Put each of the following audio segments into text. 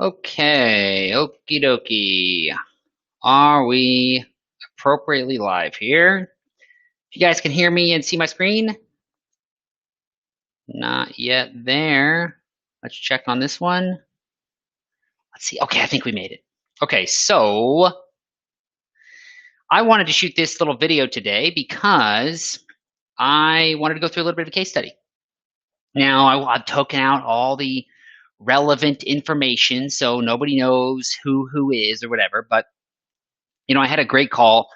Okay, okie dokie. Are we appropriately live here? If you guys can hear me and see my screen? Not yet there. Let's check on this one. Let's see. Okay, I think we made it. Okay, so I wanted to shoot this little video today because I wanted to go through a little bit of a case study. Now, I've taken out all the relevant information so nobody knows who is or whatever, but I had a great call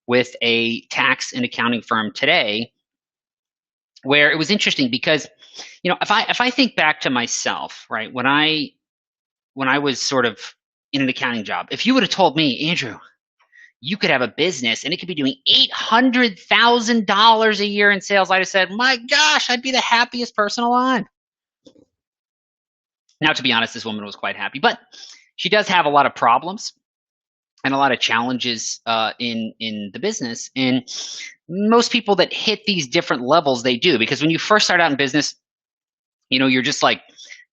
with a tax and accounting firm today where it was interesting because, if I think back to myself, right, when I was sort of in an accounting job, if you would have told me, Andrew, you could have a business and it could be doing $800,000 a year in sales, I'd have said, my gosh, I'd be the happiest person alive. Now, to be honest, this woman was quite happy, but she does have a lot of problems and a lot of challenges in the business. And most people that hit these different levels, they do, because when you first start out in business, you're just like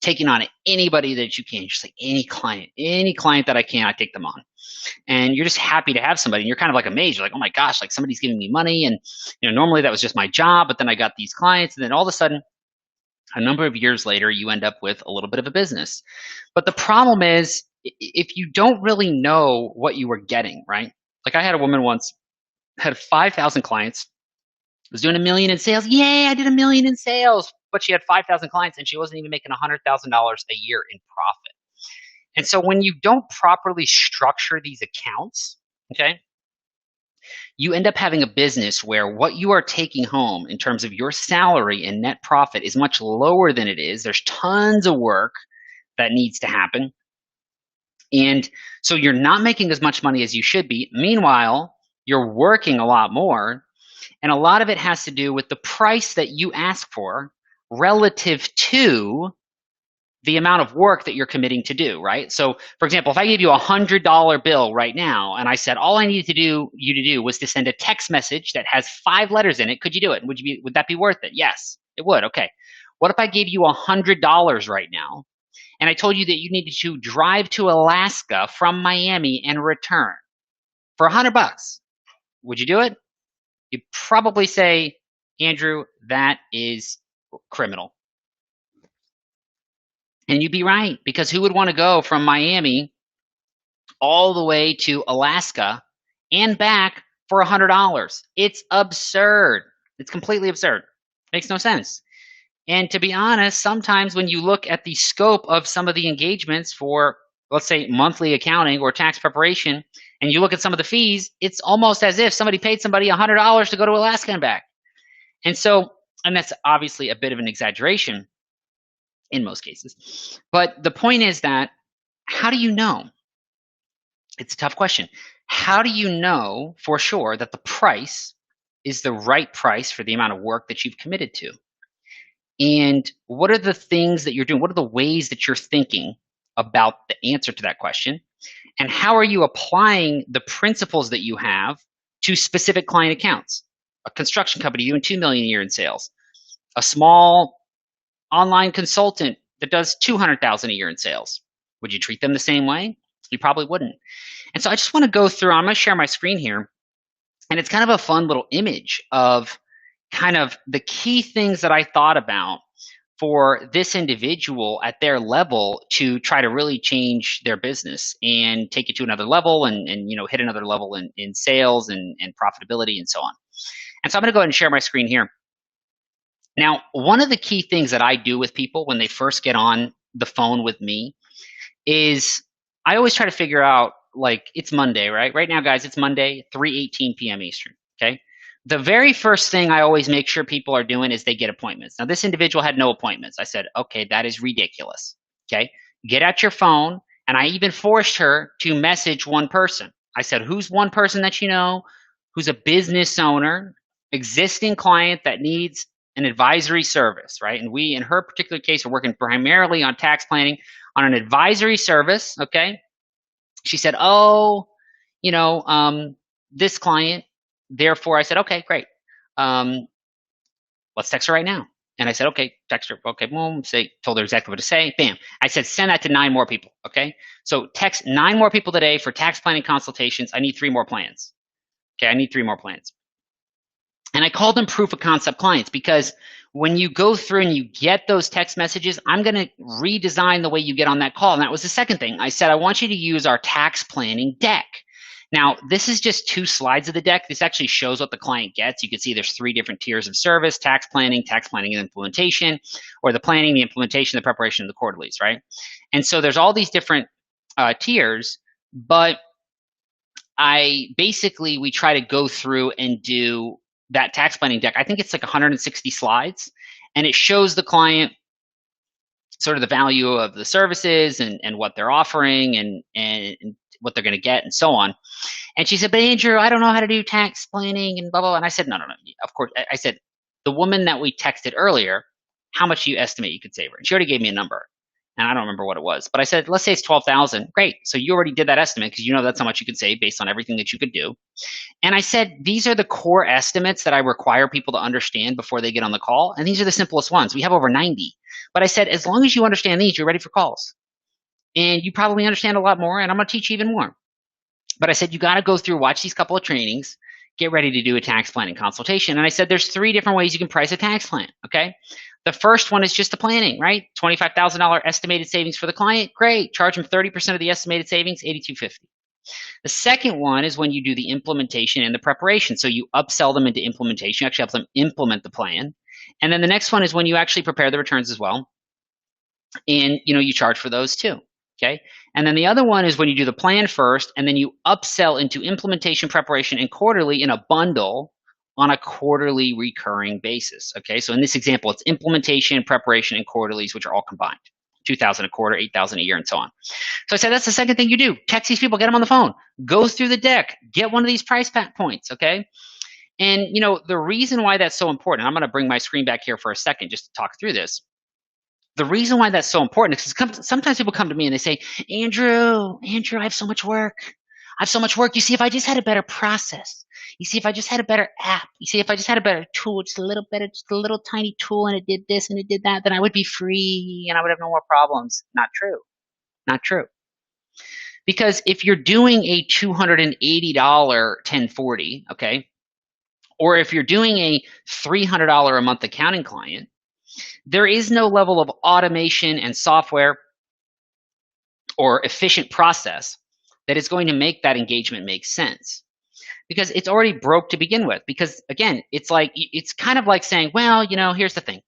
taking on anybody that you can, just like any client that I can, I take them on. And you're just happy to have somebody, and you're kind of like amazed. You're like, oh my gosh, like somebody's giving me money. And normally that was just my job, but then I got these clients, and then all of a sudden, a number of years later, you end up with a little bit of a business. But the problem is, if you don't really know what you were getting, right? Like I had a woman once, had 5,000 clients, was doing $1 million in sales. Yay, I did $1 million in sales. But she had 5,000 clients and she wasn't even making $100,000 a year in profit. And so when you don't properly structure these accounts, okay, you end up having a business where what you are taking home in terms of your salary and net profit is much lower than it is. There's tons of work that needs to happen. And so you're not making as much money as you should be. Meanwhile, you're working a lot more. And a lot of it has to do with the price that you ask for relative to the amount of work that you're committing to do, right? So, for example, if I gave you a $100 bill right now and I said all I needed you to do was to send a text message that has 5 letters in it, could you do it? Would that be worth it? Yes, it would. Okay. What if I gave you $100 right now and I told you that you needed to drive to Alaska from Miami and return for $100? Would you do it? You'd probably say, Andrew, that is criminal. And you'd be right, because who would want to go from Miami all the way to Alaska and back for $100? It's absurd. It's completely absurd. Makes no sense. And to be honest, sometimes when you look at the scope of some of the engagements for, let's say, monthly accounting or tax preparation, and you look at some of the fees, it's almost as if somebody paid somebody $100 to go to Alaska and back. And so, and that's obviously a bit of an exaggeration in most cases. But the point is that, how do you know? It's a tough question. How do you know for sure that the price is the right price for the amount of work that you've committed to? And what are the things that you're doing? What are the ways that you're thinking about the answer to that question? And how are you applying the principles that you have to specific client accounts? A construction company doing $2 million a year in sales, a small online consultant that does $200,000 a year in sales. Would you treat them the same way? You probably wouldn't. And so I just want to go through, I'm going to share my screen here, and it's kind of a fun little image of kind of the key things that I thought about for this individual at their level to try to really change their business and take it to another level and hit another level in sales and profitability and so on. And so I'm going to go ahead and share my screen here. Now, one of the key things that I do with people when they first get on the phone with me is I always try to figure out, like, it's Monday, right? Right now, guys, it's Monday, 3:18 p.m. Eastern, okay? The very first thing I always make sure people are doing is they get appointments. Now, this individual had no appointments. I said, okay, that is ridiculous, okay? Get out your phone, and I even forced her to message one person. I said, who's one person that you know who's a business owner, existing client that needs an advisory service, right? And we, in her particular case, are working primarily on tax planning on an advisory service, okay? She said, oh, this client. Therefore, I said, okay, great. Let's text her right now. And I said, okay, text her. Okay, boom. Told her exactly what to say. Bam. I said, send that to 9 more people. Okay. So text 9 more people today for tax planning consultations. I need 3 more plans. Okay. I need 3 more plans. And I call them proof of concept clients because when you go through and you get those text messages, I'm going to redesign the way you get on that call. And that was the second thing. I said, I want you to use our tax planning deck. Now, this is just 2 slides of the deck. This actually shows what the client gets. You can see there's 3 different tiers of service: tax planning and implementation, or the planning, the implementation, the preparation, and the quarterlies, right? And so there's all these different tiers, but we try to go through and do that tax planning deck. I think it's like 160 slides, and it shows the client sort of the value of the services and what they're offering and what they're going to get and so on. And she said, but Andrew, I don't know how to do tax planning and blah, blah, blah. And I said, no. Of course. I said, the woman that we texted earlier, how much do you estimate you could save her? And she already gave me a number. And I don't remember what it was. But I said, let's say it's 12,000. Great. So you already did that estimate because you know that's how much you could save based on everything that you could do. And I said, these are the core estimates that I require people to understand before they get on the call. And these are the simplest ones. We have over 90. But I said, as long as you understand these, you're ready for calls. And you probably understand a lot more, and I'm going to teach you even more. But I said, you got to go through, watch these couple of trainings, get ready to do a tax planning consultation. And I said, there's 3 different ways you can price a tax plan, okay? The first one is just the planning, right? $25,000 estimated savings for the client. Great. Charge them 30% of the estimated savings, $8,250. The second one is when you do the implementation and the preparation. So you upsell them into implementation. You actually help them implement the plan. And then the next one is when you actually prepare the returns as well. And you charge for those too. Okay. And then the other one is when you do the plan first, and then you upsell into implementation, preparation, and quarterly in a bundle on a quarterly recurring basis. Okay. So in this example, it's implementation, preparation, and quarterlies, which are all combined. 2,000 a quarter, 8,000 a year, and so on. So I said, that's the second thing you do. Text these people, get them on the phone, go through the deck, get one of these price points. Okay. And the reason why that's so important, I'm going to bring my screen back here for a second just to talk through this. The reason why that's so important is because sometimes people come to me and they say, Andrew, I have so much work. You see, if I just had a better process, you see, if I just had a better app, you see, if I just had a better tool, just a little tiny tool, and it did this and it did that, then I would be free and I would have no more problems. Not true. Because if you're doing a $280 1040, okay, or if you're doing a $300 a month accounting client, there is no level of automation and software or efficient process that is going to make that engagement make sense, because it's already broke to begin with. Because again, it's kind of like saying, well, here's the thing.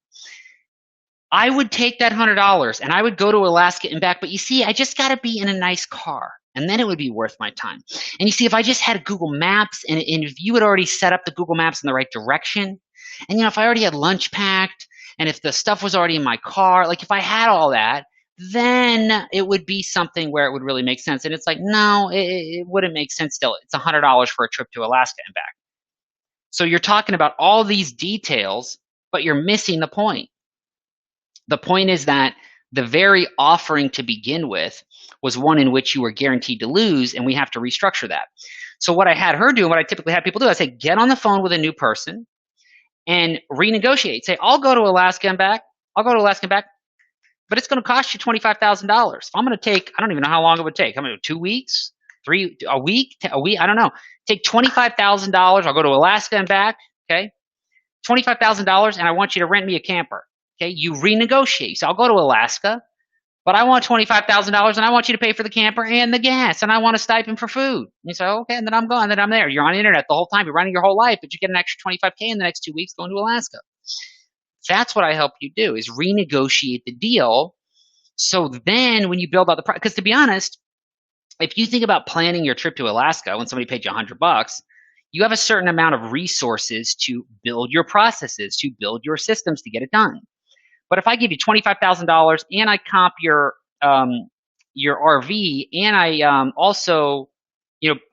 I would take that $100 and I would go to Alaska and back, but you see, I just got to be in a nice car, and then it would be worth my time. And you see, if I just had Google Maps, and if you had already set up the Google Maps in the right direction, and if I already had lunch packed, and if the stuff was already in my car, like if I had all that, then it would be something where it would really make sense. And it's like, no, it wouldn't make sense still. It's $100 for a trip to Alaska and back. So you're talking about all these details, but you're missing the point. The point is that the very offering to begin with was one in which you were guaranteed to lose, and we have to restructure that. So what I had her do, and what I typically have people do, I say, get on the phone with a new person and renegotiate. Say, I'll go to Alaska and back, but it's going to cost you $25,000. If I'm going to take, I don't even know how long it would take. I'm going to do 2 weeks, a week, I don't know. Take $25,000. I'll go to Alaska and back, okay? $25,000, and I want you to rent me a camper, okay? You renegotiate. So I'll go to Alaska, but I want $25,000, and I want you to pay for the camper and the gas, and I want a stipend for food. And you say, okay, and then I'm gone, and then I'm there. You're on the internet the whole time. You're running your whole life, but you get an extra $25K in the next 2 weeks going to Alaska. That's what I help you do, is renegotiate the deal. So then when you build out the price, because to be honest, if you think about planning your trip to Alaska, when somebody paid you $100, you have a certain amount of resources to build your processes, to build your systems to get it done. But if I give you $25,000 and I comp your RV, and I also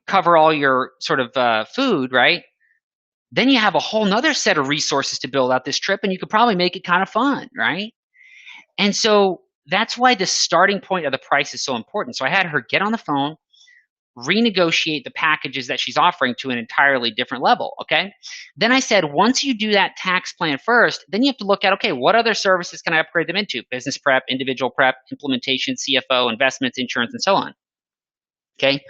cover all your sort of food, right? Then you have a whole nother set of resources to build out this trip, and you could probably make it kind of fun, right? And so that's why the starting point of the price is so important. So I had her get on the phone renegotiate the packages that she's offering to an entirely different level, okay? Then I said, once you do that tax plan first, then you have to look at, okay, what other services can I upgrade them into? Business prep, individual prep, implementation, CFO, investments, insurance, and so on, okay?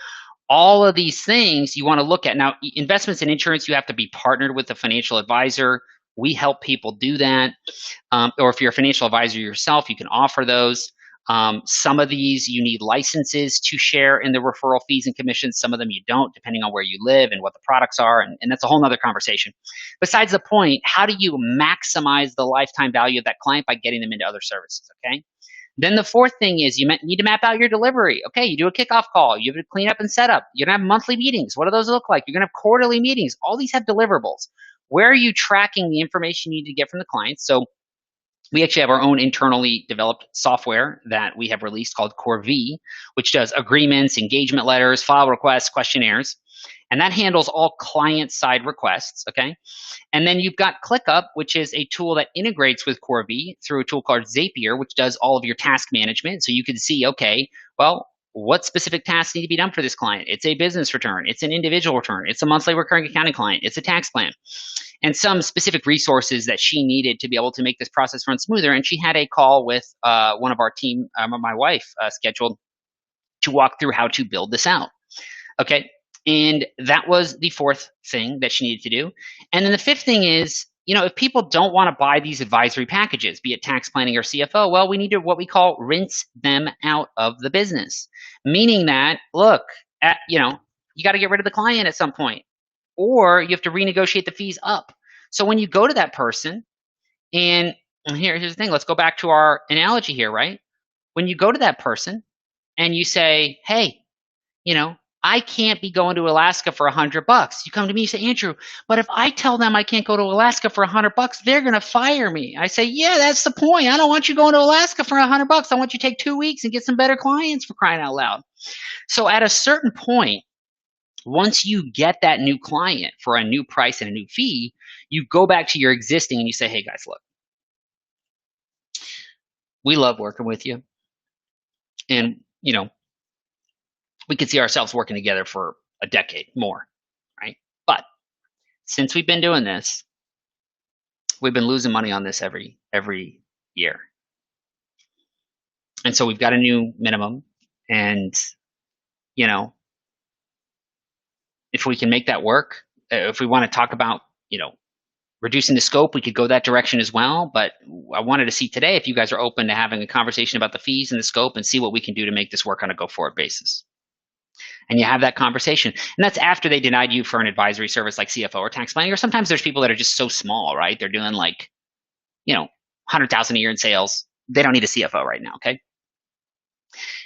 All of these things you want to look at. Now, investments in insurance, you have to be partnered with a financial advisor. We help people do that. Or if you're a financial advisor yourself, you can offer those. Some of these you need licenses to share in the referral fees and commissions. Some of them you don't, depending on where you live and what the products are. And that's a whole nother conversation. Besides the point, how do you maximize the lifetime value of that client by getting them into other services, okay? Then the fourth thing is you need to map out your delivery. Okay, you do a kickoff call. You have to clean up and set up. You're going to have monthly meetings. What do those look like? You're going to have quarterly meetings. All these have deliverables. Where are you tracking the information you need to get from the clients? So we actually have our own internally developed software that we have released called CoreV, which does agreements, engagement letters, file requests, questionnaires. And that handles all client-side requests, okay? And then you've got ClickUp, which is a tool that integrates with CoreV through a tool called Zapier, which does all of your task management. So you can see, okay, well, what specific tasks need to be done for this client? It's a business return. It's an individual return. It's a monthly recurring accounting client. It's a tax plan. And some specific resources that she needed to be able to make this process run smoother. And she had a call with one of our team, my wife, scheduled to walk through how to build this out, okay? And that was the fourth thing that she needed to do. And then the fifth thing is, you know, if people don't want to buy these advisory packages, be it tax planning or CFO, well, we need to what we call rinse them out of the business. Meaning that, look, you know, you got to get rid of the client at some point, or you have to renegotiate the fees up. So when you go to that person, and here's the thing, let's go back to our analogy here, right? When you go to that person and you say, hey, you know, I can't be going to Alaska for $100. You come to me, you say, Andrew, but if I tell them I can't go to Alaska for $100, they're going to fire me. I say, yeah, that's the point. I don't want you going to Alaska for $100. I want you to take 2 weeks and get some better clients, for crying out loud. So at a certain point, once you get that new client for a new price and a new fee, you go back to your existing and you say, hey guys, look, we love working with you. And, you know, we could see ourselves working together for a decade more, right? But since we've been doing this, we've been losing money on this every year. And so we've got a new minimum, and, you know, if we can make that work, if we want to talk about, you know, reducing the scope, we could go that direction as well. But I wanted to see today if you guys are open to having a conversation about the fees and the scope and see what we can do to make this work on a go-forward basis. And you have that conversation. And that's after they denied you for an advisory service like CFO or tax planning. Or sometimes there's people that are just so small, right? They're doing like, you know, 100,000 a year in sales. They don't need a CFO right now, okay?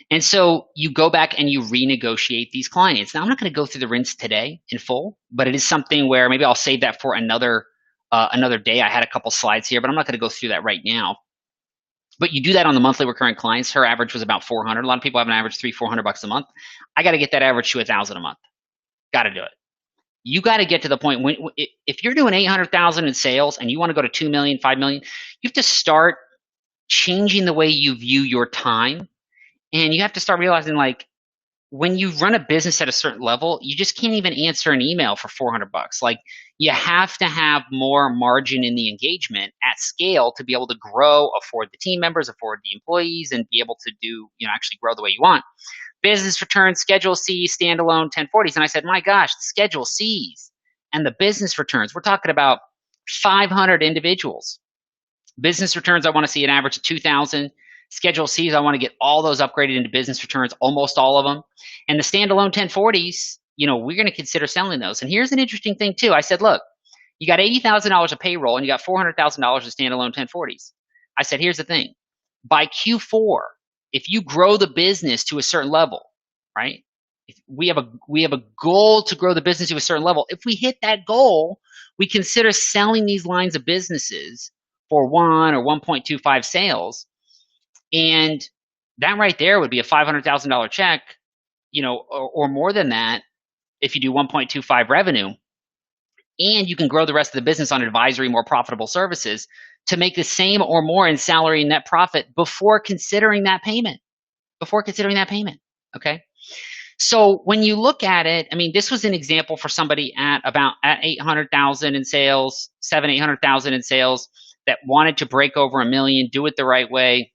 And so you go back and you renegotiate these clients. Now, I'm not going to go through the rinse today in full, but it is something where maybe I'll save that for another day. I had a couple slides here, but I'm not going to go through that right now. But you do that on the monthly recurring clients. Her average was about 400. A lot of people have an average $300-400 a month. I got to get that average to 1,000 a month. Got to do it. You got to get to the point when if you're doing 800,000 in sales and you want to go to 2 million, 5 million, you have to start changing the way you view your time. And you have to start realizing, like, when you run a business at a certain level, you just can't even answer an email for $400. Like, you have to have more margin in the engagement at scale to be able to grow, afford the team members, afford the employees, and be able to do, you know, actually grow the way you want. Business returns, Schedule C, standalone 1040s. And I said, my gosh, the Schedule Cs and the business returns, we're talking about 500 individuals. Business returns, I want to see an average of 2,000. Schedule Cs, I want to get all those upgraded into business returns, almost all of them. And the standalone 1040s, you know, we're going to consider selling those. And here's an interesting thing too. I said, look, you got $80,000 of payroll and you got $400,000 of standalone 1040s. I said, here's the thing. By Q4, if you grow the business to a certain level, right? If we have a goal to grow the business to a certain level. If we hit that goal, we consider selling these lines of businesses for 1 or 1.25 sales. And that right there would be a $500,000 check, you know, or more than that if you do 1.25 revenue. And you can grow the rest of the business on advisory, more profitable services to make the same or more in salary and net profit before considering that payment. Okay? So when you look at it, I mean, this was an example for somebody at about at 800,000 in sales, 800,000 in sales that wanted to break over 1 million, do it the right way,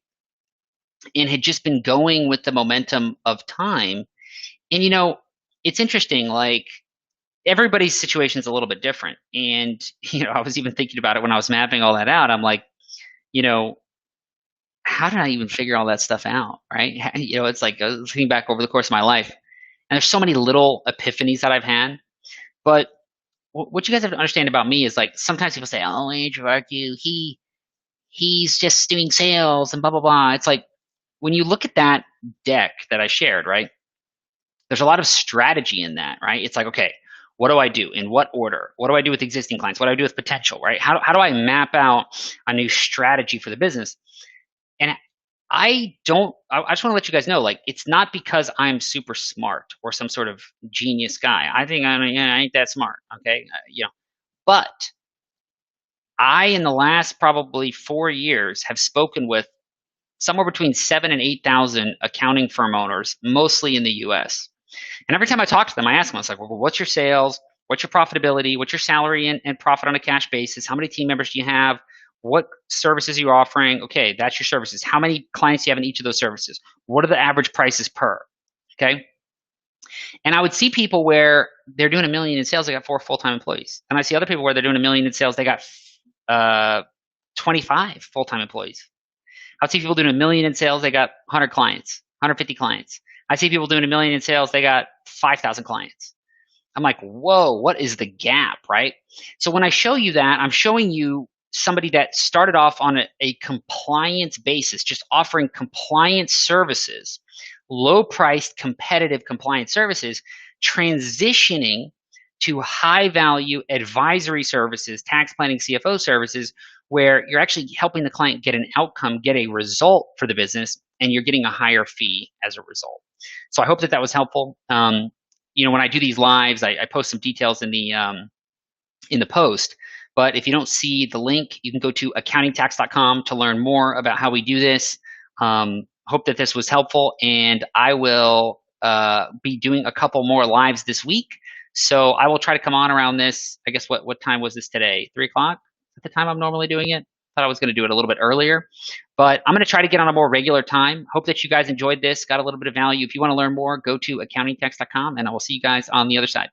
and had just been going with the momentum of time. And it's interesting, like everybody's situation is a little bit different. And I was even thinking about it when I was mapping all that out. I'm like, you know, how did I even figure all that stuff out, right? It's like looking back over the course of my life, and there's so many little epiphanies that I've had. But what you guys have to understand about me is like sometimes people say, "Oh, Andrew Argue, he's just doing sales and blah blah blah." It's like when you look at that deck that I shared, right? There's a lot of strategy in that, right? It's like, okay, what do I do? In what order? What do I do with existing clients? What do I do with potential, right? How do I map out a new strategy for the business? And I just want to let you guys know, like, it's not because I'm super smart or some sort of genius guy. I think I ain't that smart, okay? But I, in the last probably 4 years, have spoken with somewhere between 7 and 8,000 accounting firm owners, mostly in the US. And every time I talk to them, I ask them, I was like, well, what's your sales? What's your profitability? What's your salary and profit on a cash basis? How many team members do you have? What services are you offering? Okay, that's your services. How many clients do you have in each of those services? What are the average prices per? Okay. And I would see people where they're doing 1 million in sales, they got 4 full-time employees. And I see other people where they're doing 1 million in sales, they got 25 full-time employees. I see people doing 1 million in sales, they got 100 clients, 150 clients. I see people doing 1 million in sales, they got 5,000 clients. I'm like, whoa, what is the gap, right? So when I show you that, I'm showing you somebody that started off on a compliance basis, just offering compliance services, low-priced, competitive compliance services, transitioning to high-value advisory services, tax planning, CFO services, where you're actually helping the client get an outcome, get a result for the business, and you're getting a higher fee as a result. So I hope that was helpful. When I do these lives, I post some details in the post. But if you don't see the link, you can go to accountingtax.com to learn more about how we do this. Hope that this was helpful, and I will be doing a couple more lives this week. So I will try to come on around this. I guess what time was this today? 3 o'clock at the time I'm normally doing it. Thought I was going to do it a little bit earlier, but I'm going to try to get on a more regular time. Hope that you guys enjoyed this, got a little bit of value. If you want to learn more, go to accountingtax.com, and I will see you guys on the other side.